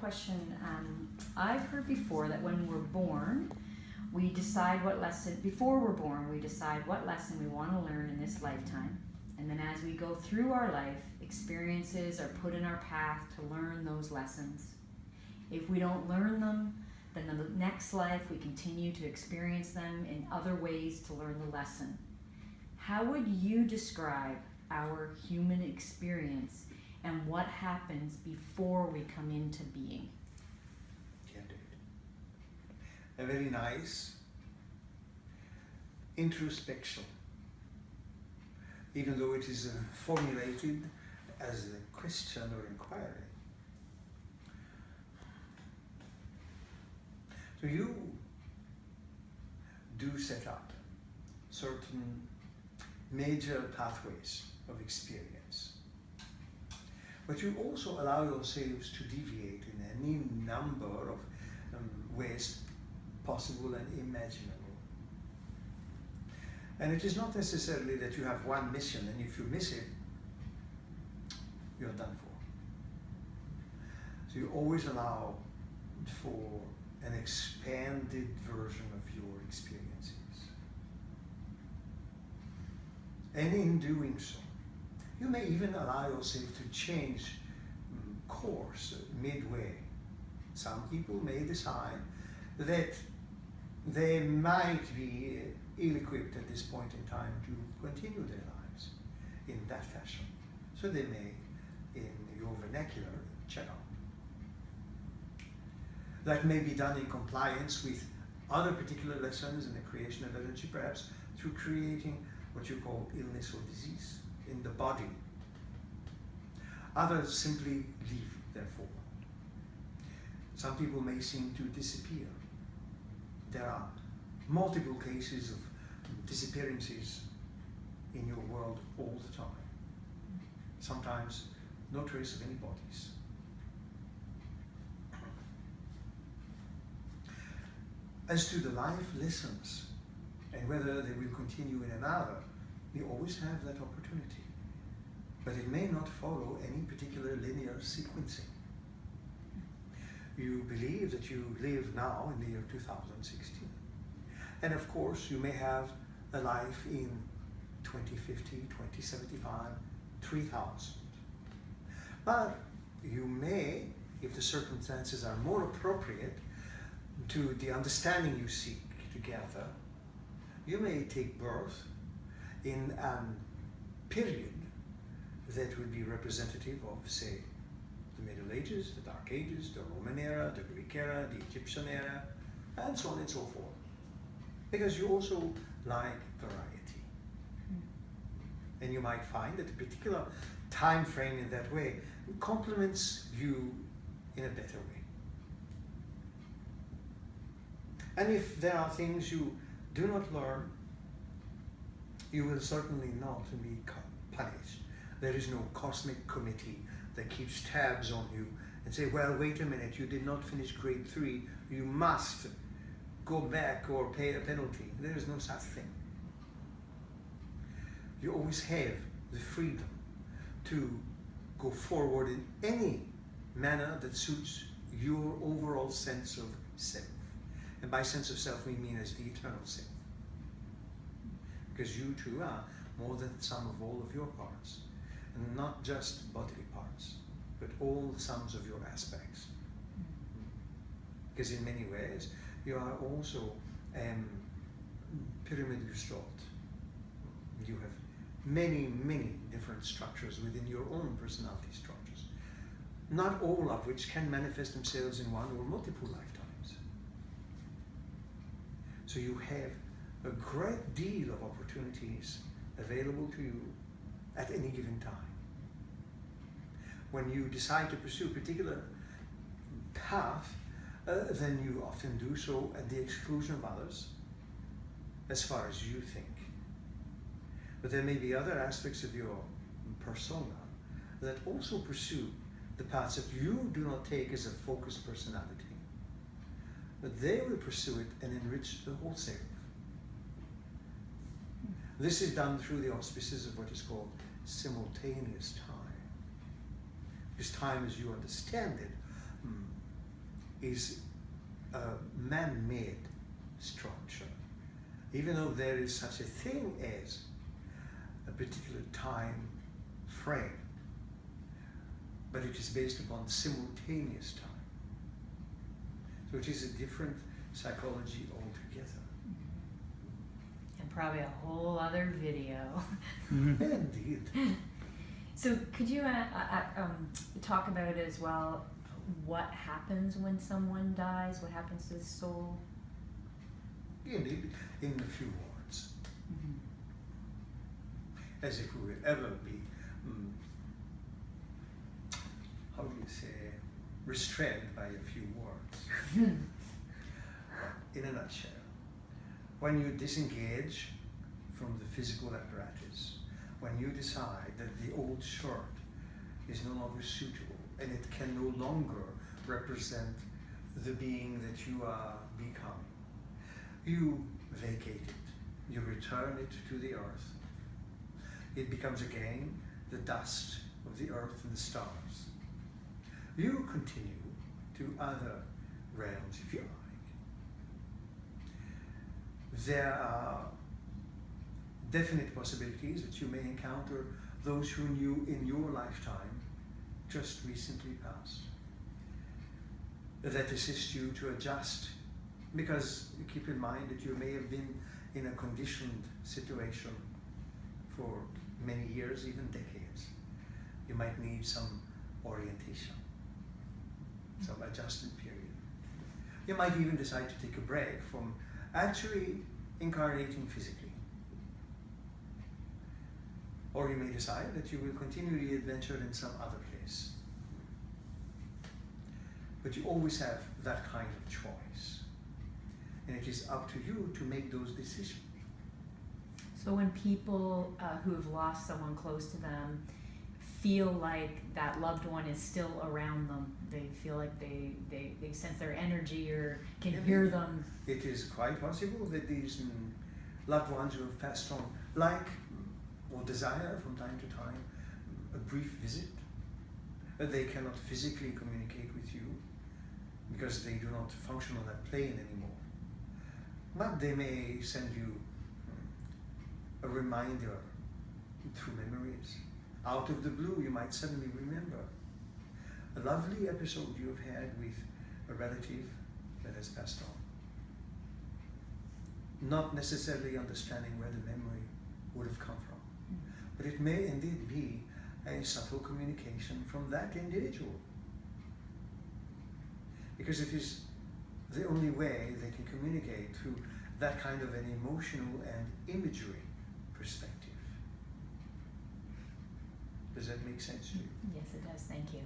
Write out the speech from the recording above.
question. I've heard before that when we're born, we decide what lesson, before we're born, we decide what lesson we want to learn in this lifetime. And then as we go through our life, experiences are put in our path to learn those lessons. If we don't learn them, then the next life we continue to experience them in other ways to learn the lesson. How would you describe our human experience and what happens before we come into being? Can do it. A very nice introspection, even though it is formulated as a question or inquiry. So you do set up certain major pathways of experience, but you also allow yourselves to deviate in any number of ways possible and imaginable. And it is not necessarily that you have one mission and if you miss it, you're done for. So you always allow for an expanded version of your experiences. And in doing so, you may even allow yourself to change course midway. Some people may decide that they might be ill-equipped at this point in time to continue their lives in that fashion. So they may, in your vernacular, check out. That may be done in compliance with other particular lessons in the creation of energy, perhaps through creating what you call illness or disease in the body. Others simply leave, therefore. Some people may seem to disappear. There are multiple cases of disappearances in your world all the time. Sometimes no trace of any bodies. As to the life lessons and whether they will continue in another, you always have that opportunity. But it may not follow any particular linear sequencing. You believe that you live now in the year 2016. And of course, you may have a life in 2050, 2075, 3000. But you may, if the circumstances are more appropriate to the understanding you seek to gather, you may take birth in a period that would be representative of, say, the Middle Ages, the Dark Ages, the Roman era, the Greek era, the Egyptian era, and so on and so forth. Because you also like variety. And you might find that a particular time frame in that way complements you in a better way. And if there are things you do not learn, you will certainly not be punished. There is no cosmic committee that keeps tabs on you and say, well, wait a minute, you did not finish grade 3, you must go back or pay a penalty. There is no such thing. You always have the freedom to go forward in any manner that suits your overall sense of self. And by sense of self, we mean as the eternal self. Because you too are more than the sum of all of your parts. And not just bodily parts, but all the sums of your aspects. Because in many ways, you are also pyramid restored. You have many, many different structures within your own personality structures, not all of which can manifest themselves in one or multiple lifetimes. So you have a great deal of opportunities available to you at any given time. When you decide to pursue a particular path, then you often do so at the exclusion of others, as far as you think. But there may be other aspects of your persona that also pursue the paths that you do not take as a focused personality. But they will pursue it and enrich the whole self. This is done through the auspices of what is called simultaneous time. Because time, as you understand it, is a man-made structure, even though there is such a thing as a particular time frame, but it is based upon simultaneous time. So it is a different psychology altogether. And probably a whole other video. Indeed. So could you talk about as well what happens when someone dies? What happens to the soul? Indeed, in a few words. Mm-hmm. As if we will ever be, how do you say, restrained by a few words. In a nutshell, when you disengage from the physical apparatus, when you decide that the old shirt is no longer suitable and it can no longer represent the being that you are becoming, you vacate it, you return it to the earth. It becomes again the dust of the earth and the stars. You continue to other realms, if you like. There are definite possibilities that you may encounter those who knew in your lifetime just recently passed, that assist you to adjust, because you keep in mind that you may have been in a conditioned situation for many years, even decades. You might need some orientation, some adjustment period. You might even decide to take a break from actually incarnating physically. Or you may decide that you will continue the adventure in some other place. But you always have that kind of choice. And it is up to you to make those decisions. So when people who have lost someone close to them feel like that loved one is still around them, they feel like they sense their energy or can hear them. It is quite possible that these loved ones who have passed on like or desire from time to time a brief visit. They cannot physically communicate with you because they do not function on that plane anymore. But they may send you a reminder through memories. Out of the blue, you might suddenly remember a lovely episode you have had with a relative that has passed on. Not necessarily understanding where the memory would have come from. But it may indeed be a subtle communication from that individual. Because it is the only way they can communicate through that kind of an emotional and imagery perspective. Does that make sense to you? Yes, it does. Thank you.